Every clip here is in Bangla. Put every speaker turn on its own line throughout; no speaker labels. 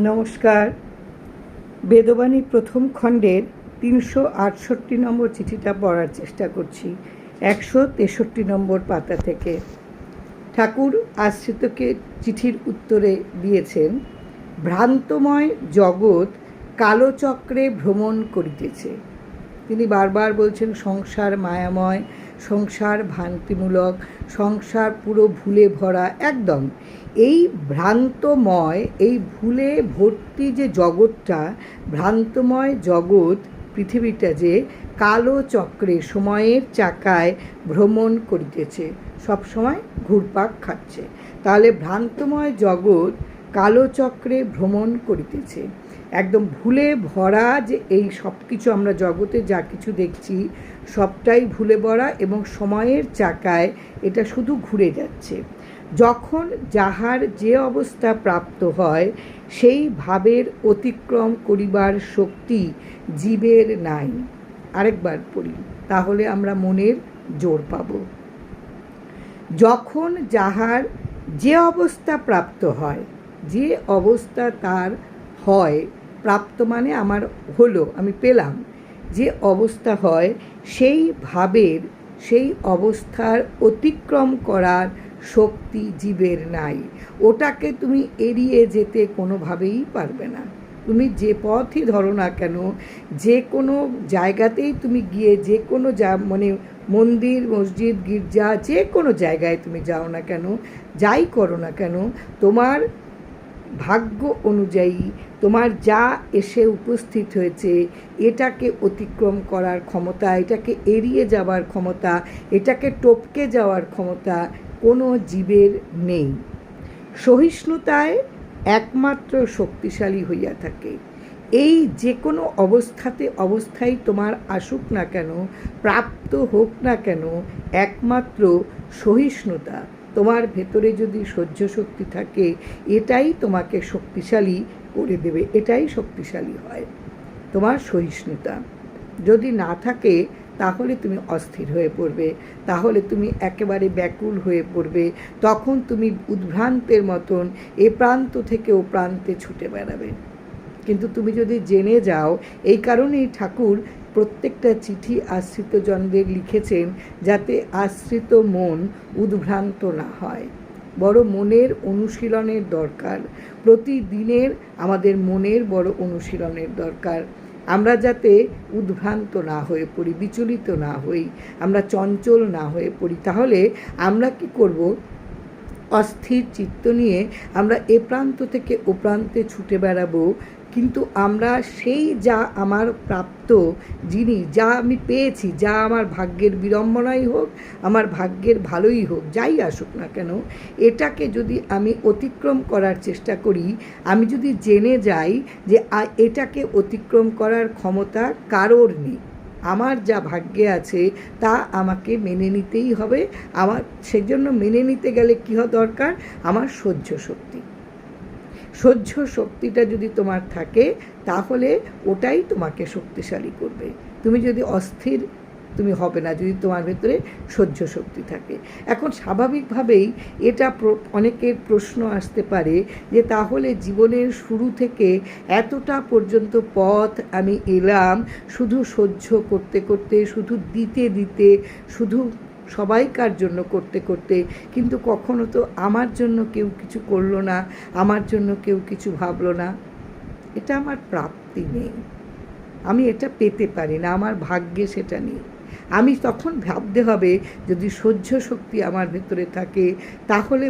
নমস্কার। বেদবাণী প্রথম খণ্ডের ৩৬৮ নম্বর চিঠিটা পড়ার চেষ্টা করছি ১৬৩ নম্বর পাতা থেকে। ঠাকুর আশ্রিতকে চিঠির উত্তরে দিয়েছেন, ভ্রান্তময় জগৎ কালচক্রে ভ্রমণ করিতেছে। তিনি বারবার বলছেন সংসার মায়াময়, সংসার ভ্রান্তিমূলক, সংসার পুরো ভুলে ভরা। একদম এই ভ্রান্তময়, এই ভুলে ভর্তি যে জগৎটা, ভ্রান্তময় জগৎ পৃথিবীটা যে কালচক্রে সময়ের চাকায় ভ্রমণ করিতেছে, সবসময় ঘুরপাক খাচ্ছে। তাহলে ভ্রান্তময় জগৎ কালচক্রে ভ্রমণ করিতেছে, একদম ভুলে ভরা। যে এই সব কিছু আমরা জগতে যা কিছু দেখছি সবটাই ভুলে ভরা এবং সময়ের চাকায় এটা শুধু ঘুরে যাচ্ছে। যখন যাহার যে অবস্থা প্রাপ্ত হয় সেই ভাবের অতিক্রম করিবার শক্তি জীবের নাই। আরেকবার পড়ি, তাহলে আমরা মনের জোর পাব। যখন যাহার যে অবস্থা প্রাপ্ত হয়, যে অবস্থা তার হয়, প্রাপ্ত মানে আমার হলো, আমি পেলাম, যে অবস্থা হয় সেই ভাবের, সেই অবস্থার অতিক্রম করার শক্তি জীবের নাই। ওটাকে তুমি এড়িয়ে যেতে কোনোভাবেই পারবে না। তুমি যে পথই ধরো না কেন, যে কোনো জায়গাতেই তুমি গিয়ে, যে কোনো মানে মন্দির, মসজিদ, গির্জা, যে কোনো জায়গায় তুমি যাও না কেন, যাই করো না কেন, তোমার ভাগ্য অনুযায়ী তোমার যা এসে উপস্থিত হয়েছে এটাকে অতিক্রম করার ক্ষমতা, এটাকে এড়িয়ে যাওয়ার ক্ষমতা, এটাকে টপকে যাওয়ার ক্ষমতা কোনো জীবের নেই। সহিষ্ণুতায় একমাত্র শক্তিশালী হইয়া থাকে। এই যে কোনো অবস্থায় তোমার আসুক না কেন, প্রাপ্ত হোক না কেন, একমাত্র সহিষ্ণুতা, তোমার ভেতরে যদি সহ্য শক্তি থাকে, এটাই তোমাকে শক্তিশালী করে দেবে, এটাই শক্তিশালী হয়। তোমার সহিষ্ণুতা যদি না থাকে তাহলে তুমি অস্থির হয়ে পড়বে, তাহলে তুমি একেবারে ব্যাকুল হয়ে পড়বে। তখন তুমি উদ্ভ্রান্তের মতন এ প্রান্ত থেকে ও প্রান্তে ছুটে বেড়াবে। কিন্তু তুমি যদি জেনে যাও, এই কারণেই ঠাকুর প্রত্যেকটা চিঠি আশ্রিত জনদের লিখেছেন, যাতে আশ্রিত মন উদ্ভ্রান্ত না হয়। বড় মনের অনুশীলনের দরকার, প্রতিদিনের আমাদের মনের বড় অনুশীলনের দরকার। আমরা যাতে উদ্ভ্রান্ত না হয়ে পড়ি, বিচলিত না হই, আমরা চঞ্চল না হয়ে পড়ি। তাহলে আমরা কি করব? অস্থির চিত্ত নিয়ে আমরা এ প্রান্ত থেকে ও প্রান্তে ছুটে বেড়াবো, কিন্তু আমরা সেই যা আমার প্রাপ্ত জিনিস, যা আমি পেয়েছি, যা আমার ভাগ্যের বিড়ম্বনাই হোক, আমার ভাগ্যের ভালোই হোক, যাই আসুক না কেন, এটাকে যদি আমি অতিক্রম করার চেষ্টা করি, আমি যদি জেনে যাই যে এটাকে অতিক্রম করার ক্ষমতা কারোর নেই, আমার যা ভাগ্যে আছে তা আমাকে মেনে নিতেই হবে। আমার সেজন্য মেনে নিতে গেলে কী দরকার? আমার সহ্য শক্তি। সহ্য শক্তিটা যদি তোমার থাকে তাহলে ওটাই তোমাকে শক্তিশালী করবে। তুমি যদি অস্থির, তুমি হবে না যদি তোমার ভেতরে সহ্য শক্তি থাকে। এখন স্বাভাবিকভাবেই এটা অনেকের প্রশ্ন আসতে পারে যে তাহলে জীবনের শুরু থেকে এতটা পর্যন্ত পথ আমি এলাম শুধু সহ্য করতে করতে, শুধু দিতে দিতে, শুধু সবাইকার জন্য করতে করতে, কিন্তু কখনো তো আমার জন্য কেউ কিছু করলো না, আমার জন্য কেউ কিছু ভাবলো না। এটা আমার প্রাপ্তি নেই, আমি এটা পেতে পারি না, আমার ভাগ্যে সেটা নেই। আমি তখন ভাবতে হবে, যদি সহ্য শক্তি আমার ভেতরে থাকে তাহলে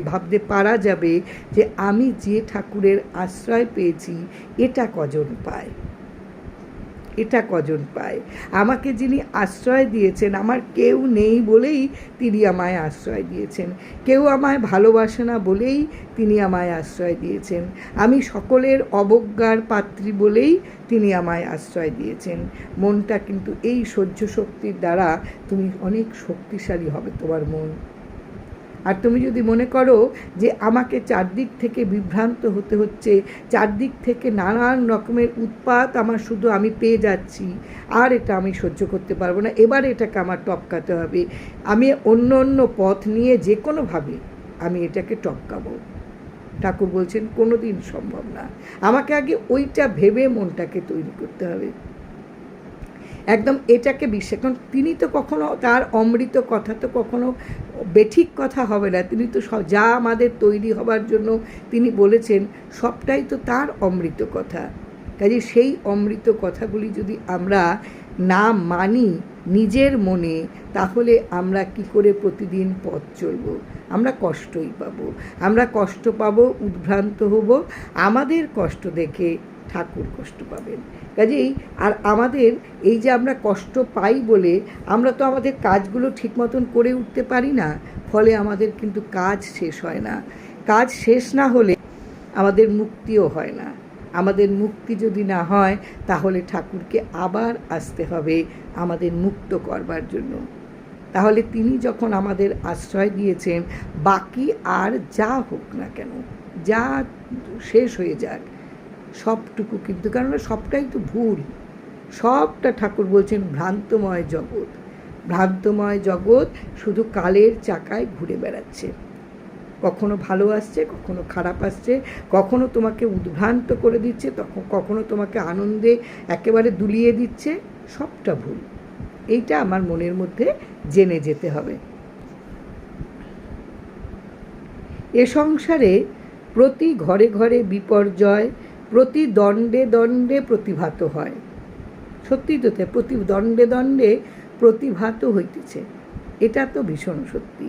ভাবতে পারা যাবে যে আমি যে ঠাকুরের আশ্রয় পেয়েছি এটা কজন পায়, এটা কজন পায়। আমাকে যিনি আশ্রয় দিয়েছেন, আমার কেউ নেই বলেই তিনি আমায় আশ্রয় দিয়েছেন, কেউ আমায় ভালোবাসে না বলেই তিনি আমায় আশ্রয় দিয়েছেন, আমি সকলের অবজ্ঞার পাত্রী বলেই তিনি আমায় আশ্রয় দিয়েছেন। মনটা কিন্তু এই সহ্য শক্তির দ্বারা তুমি অনেক শক্তিশালী হবে তোমার মন। আর তুমি যদি মনে করো যে আমাকে চারদিক থেকে বিভ্রান্ত হতে হচ্ছে, চারদিক থেকে নানান রকমের উৎপাত আমার, শুধু আমি পেয়ে যাচ্ছি, আর এটা আমি সহ্য করতে পারবো না, এবার এটাকে আমার টপকাতে হবে, আমি অন্য অন্য পথ নিয়ে যে কোনোভাবে আমি এটাকে টপকাবো, ঠাকুর বলছেন কোনো দিন সম্ভব না। আমাকে আগে ওইটা ভেবে মনটাকে তৈরি করতে হবে, একদম এটাকে বিশ্বাস। কারণ তিনি তো কখনো, তার অমৃত কথা তো কখনো বেঠিক কথা হবে না। তিনি তো যা আমাদের তৈরি হবার জন্য তিনি বলেছেন সবটাই তো তার অমৃত কথা। কাজে সেই অমৃত কথাগুলি যদি আমরা না মানি নিজের মনে, তাহলে আমরা কি করে প্রতিদিন পথ চলব? আমরা কষ্টই পাবো, আমরা কষ্ট পাবো, উদ্ভ্রান্ত হব। আমাদের কষ্ট দেখে ঠাকুর কষ্ট পাবেন। কাজেই আর আমাদের এই যে আমরা কষ্ট পাই বলে আমরা তো আমাদের কাজগুলো ঠিক মতন করে উঠতে পারি না, ফলে আমাদের কিন্তু কাজ শেষ হয় না। কাজ শেষ না হলে আমাদের মুক্তিও হয় না। আমাদের মুক্তি যদি না হয় তাহলে ঠাকুরকে আবার আসতে হবে আমাদের মুক্ত করবার জন্য। তাহলে তিনি যখন আমাদের আশ্রয় দিয়েছেন, বাকি আর যা হোক না কেন, যা শেষ হয়ে যাক, সবটুকু কিন্তু, কারণ সবটাই তো ভুল, সবটা ঠাকুর বলছেন ভ্রান্তময় জগৎ। ভ্রান্তময় জগৎ শুধু কালের চাকায় ঘুরে বেড়াচ্ছে, কখনো ভালো আসছে, কখনো খারাপ আসছে, কখনো তোমাকে উদ্ভ্রান্ত করে দিচ্ছে, কখনো তোমাকে আনন্দে একেবারে দুলিয়ে দিচ্ছে। সবটা ভুল, এইটা আমার মনের মধ্যে জেনে যেতে হবে। এ সংসারে প্রতি ঘরে ঘরে বিপর্যয়, প্রতি দণ্ডে দণ্ডে প্রতিভাত হয়। সত্যি তো, প্রতি দণ্ডে দণ্ডে প্রতিভাত হইতেছে, এটা তো ভীষণ সত্যি।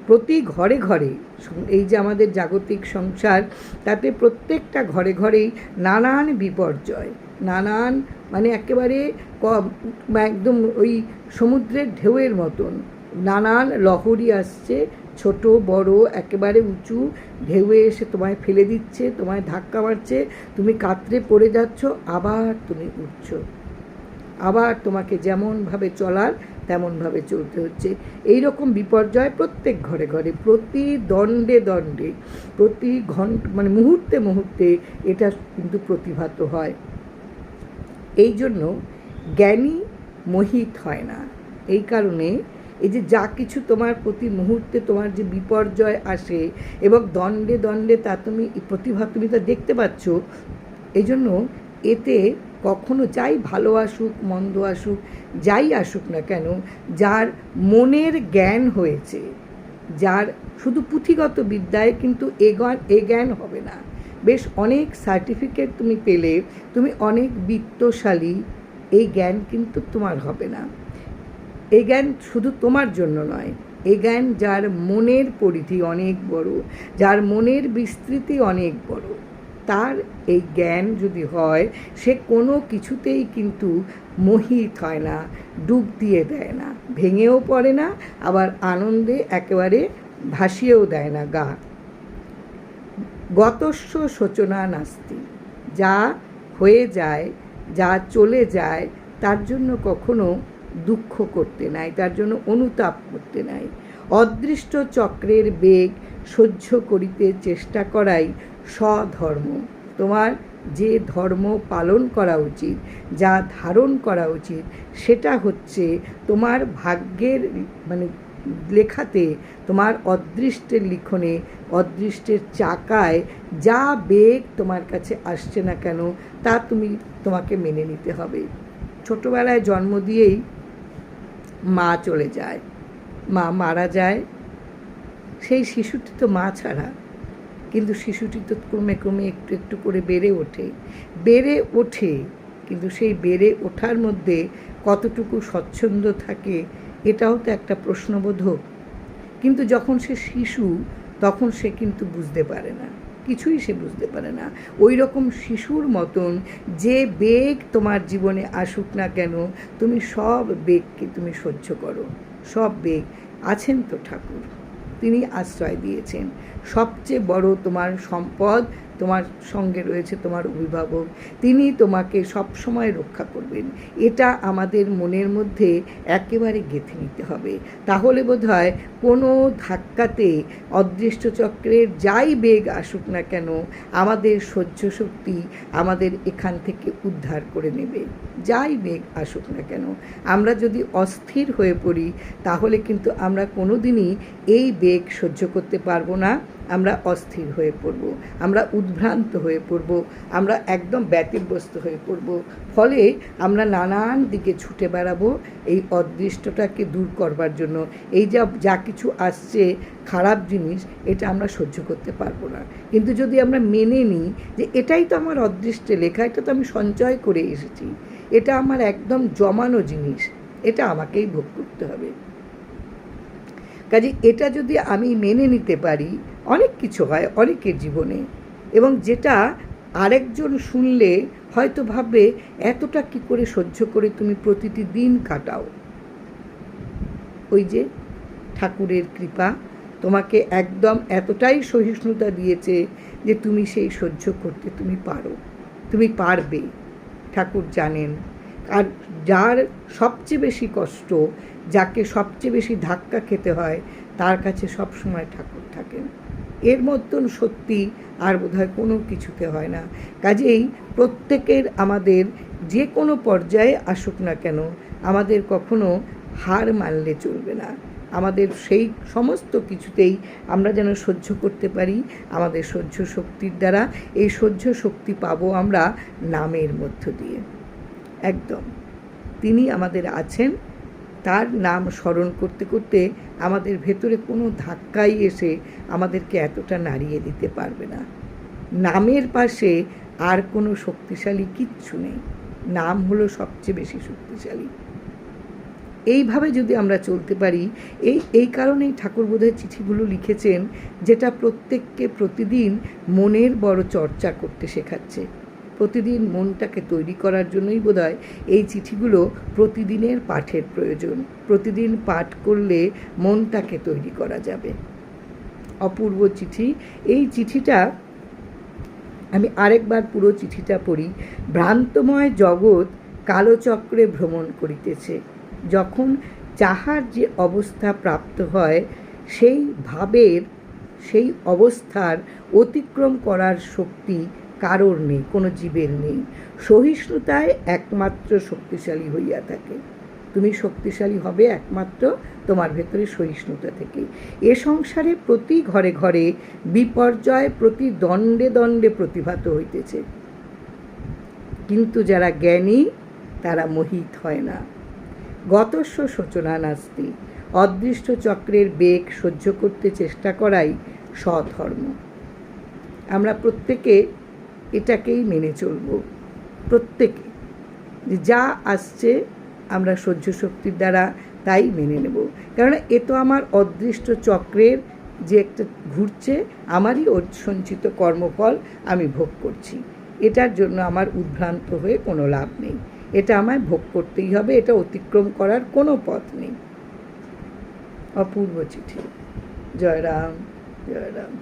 প্রতি ঘরে ঘরে, এই যে আমাদের জাগতিক সংসার, তাতে প্রত্যেকটা ঘরে ঘরেই নানান বিপর্যয়, নানান মানে একেবারে একদম ওই সমুদ্রের ঢেউয়ের মতন নানান লহরী আসছে, ছোট বড় একেবারে উঁচু ঢেউয়ে এসে তোমায় ফেলে দিচ্ছে, তোমায় ধাক্কা মারছে, তুমি কাতরে পড়ে যাচ্ছ, আবার তুমি উঠছ, আবার তোমাকে যেমনভাবে চলার তেমনভাবে চলতে হচ্ছে। এই রকম বিপর্যয় প্রত্যেক ঘরে ঘরে, প্রতি দণ্ডে দণ্ডে, প্রতি ঘন্টা মানে মুহূর্তে মুহূর্তে এটা কিন্তু প্রতিভাত হয়। এই জন্য জ্ঞানী মোহিত হয় না। এই কারণে এই যে যা কিছু তোমার প্রতি মুহূর্তে তোমার যে বিপর্যয় আসে এবং দণ্ডে দণ্ডে তা তুমি প্রতিভা তুমি তা দেখতে পাচ্ছ, এই জন্য এতে কখনো যাই ভালো আসুক মন্দ আসুক, যাই আসুক না কেন, যার মনের জ্ঞান হয়েছে, যার শুধু পুঁথিগত বিদ্যায় কিন্তু এ জ্ঞান হবে না। বেশ অনেক সার্টিফিকেট তুমি পেলে, তুমি অনেক বিত্তশালী, এই জ্ঞান কিন্তু তোমার হবে না। এই জ্ঞান শুধু তোমার জন্য নয়, এই জ্ঞান যার মনের পরিধি অনেক বড়, যার মনের বিস্তৃতি অনেক বড়, তার এই জ্ঞান যদি হয়, সে কোনো কিছুতেই কিন্তু মোহিত হয় না, ডুব দিয়ে দেয় না, ভেঙেও পড়ে না, আবার আনন্দে একেবারে ভাসিয়েও দেয় না গা। গতস্য শোচনা নাস্তি, যা হয়ে যায়, যা চলে যায়, তার জন্য কখনো দুঃখ করতে নাই, তার জন্য অনুতাপ করতে নাই। অদৃষ্ট চক্রের বেগ সহ্য করিতে চেষ্টা করাই স্বধর্ম। তোমার যে ধর্ম পালন করা উচিত, যা ধারণ করা উচিত, সেটা হচ্ছে তোমার ভাগ্যের মানে লেখাতে, তোমার অদৃষ্টের লিখনে, অদৃষ্টের চাকায় যা বেগ তোমার কাছে আসছে না কেন, তা তোমাকে মেনে নিতে হবে। ছোটোবেলায় জন্ম দিয়েই মা চলে যায়, মা মারা যায়, সেই শিশুটি তো মা ছাড়া, কিন্তু শিশুটি তো ক্রমে ক্রমে একটু একটু করে বেড়ে ওঠে, কিন্তু সেই বেড়ে ওঠার মধ্যে কতটুকু স্বচ্ছন্দ থাকে এটাও তো একটা প্রশ্নবোধক। কিন্তু যখন সে শিশু, তখন সে কিন্তু বুঝতে পারে না, কিছুই সে বুঝতে পারে না। ওই রকম শিশুর মতন যে বেগ তোমার জীবনে আসুক না কেন, তুমি সব বেগকে তুমি সহ্য করো। সব বেগ আছেন তো ঠাকুর, তিনি আশ্রয় দিয়েছেন। সবচেয়ে বড় তোমার সম্পদ তোমার সঙ্গে রয়েছে তোমার অভিভাবক, তিনি তোমাকে সবসময় রক্ষা করবেন। এটা আমাদের মনের মধ্যে একেবারে গেঁথে নিতে হবে। তাহলে বোধহয় কোনো ধাক্কাতে অদৃষ্ট চক্রের যাই বেগ আসুক না কেন, আমাদের সহ্য শক্তি আমাদের এখান থেকে উদ্ধার করে নেবে। যাই বেগ আসুক না কেন, আমরা যদি অস্থির হয়ে পড়ি, তাহলে কিন্তু আমরা কোনো দিনই এই বেগ সহ্য করতে পারবো না, আমরা অস্থির হয়ে পড়ব, আমরা উদ্ভ্রান্ত হয়ে পড়ব, আমরা একদম ব্যতিব্যস্ত হয়ে পড়ব। ফলে আমরা নানান দিকে ছুটে বেড়াবো এই অদৃষ্টটাকে দূর করবার জন্য। এই যা কিছু আসছে খারাপ জিনিস, এটা আমরা সহ্য করতে পারবো না। কিন্তু যদি আমরা মেনে নিই যে এটাই তো আমার অদৃষ্টে লেখা, এটা তো আমি সঞ্চয় করে এসেছি, এটা আমার একদম জমানো জিনিস, এটা আমাকেই ভোগ করতে হবে। কাজে এটা যদি আমি মেনে নিতে পারি, অনেক কিছু হয় অনেকের জীবনে, এবং যেটা আরেকজন শুনলে হয়তো ভাববে এতটা কি করে সহ্য করে তুমি প্রতিটি দিন কাটাও। ওই যে ঠাকুরের কৃপা তোমাকে একদম এতটাই সহিষ্ণুতা দিয়েছে যে তুমি সেই সহ্য করতে তুমি পারো, তুমি পারবে। ঠাকুর জানেন। আর যার সবচেয়ে বেশি কষ্ট, যাকে সবচেয়ে বেশি ধাক্কা খেতে হয়, তার কাছে সবসময় ঠাকুর থাকেন। এর মতন সত্যি আর বোধহয় কোনো কিছুতে হয় না। কাজেই প্রত্যেকের আমাদের যে কোনো পর্যায়ে আসুক না কেন, আমাদের কখনো হার মানলে চলবে না। আমাদের সেই সমস্ত কিছুতেই আমরা যেন সহ্য করতে পারি। আমাদের সহ্য শক্তির দ্বারা এই সহ্য শক্তি পাবো আমরা নামের মধ্য দিয়ে। একদম তিনি আমাদের আছেন, তার নাম স্মরণ করতে করতে আমাদের ভেতরে কোনো ধাক্কাই এসে আমাদেরকে এতটা নাড়িয়ে দিতে পারবে না। নামের পাশে আর কোনো শক্তিশালী কিচ্ছু নেই, নাম হলো সবচেয়ে বেশি শক্তিশালী। এইভাবে যদি আমরা চলতে পারি, এই কারণেই ঠাকুর বোধহয় চিঠিগুলো লিখেছেন, যেটা প্রত্যেককে প্রতিদিন মনের বড় চর্চা করতে শেখাচ্ছে। প্রতিদিন মনটাকে তৈরি করার জন্যই বোধহয় এই চিঠিগুলো প্রতিদিনের পাঠের প্রয়োজন। প্রতিদিন পাঠ করলে মনটাকে তৈরি করা যাবে। অপূর্ব চিঠি। এই চিঠিটা আমি আরেকবার পুরো চিঠিটা পড়ি। ভ্রান্তময় জগৎ কালচক্রে ভ্রমণ করিতেছে। যখন যাহার যে অবস্থা প্রাপ্ত হয়, সেই ভাবের, সেই অবস্থার অতিক্রম করার শক্তি কারোর নেই, কোনো জীবের নেই। সহিষ্ণুতায় একমাত্র শক্তিশালী হইয়া থাকে। তুমি শক্তিশালী হবে একমাত্র তোমার ভেতরে সহিষ্ণুতা থেকে। এ সংসারে প্রতি ঘরে ঘরে বিপর্যয় প্রতি দণ্ডে দণ্ডে প্রতিভাত হইতেছে, কিন্তু যারা জ্ঞানী তারা মোহিত হয় না। গতস্য শোচনা নাস্তি। অদৃষ্ট চক্রের বেগ সহ্য করতে চেষ্টা করাই স্বধর্ম। আমরা প্রত্যেকে এটাকেই মেনে চলব, প্রত্যেকে যা আসছে আমরা সহ্য শক্তির দ্বারা তাই মেনে নেব। কারণ এ তো আমার অদৃষ্ট চক্রের যে একটা ঘুরছে, আমারই সঞ্চিত কর্মফল আমি ভোগ করছি। এটার জন্য আমার উদ্ভ্রান্ত হয়ে কোনো লাভ নেই, এটা আমায় ভোগ করতেই হবে, এটা অতিক্রম করার কোনো পথ নেই। অপূর্ব চিঠি। জয় রাম, জয় রাম।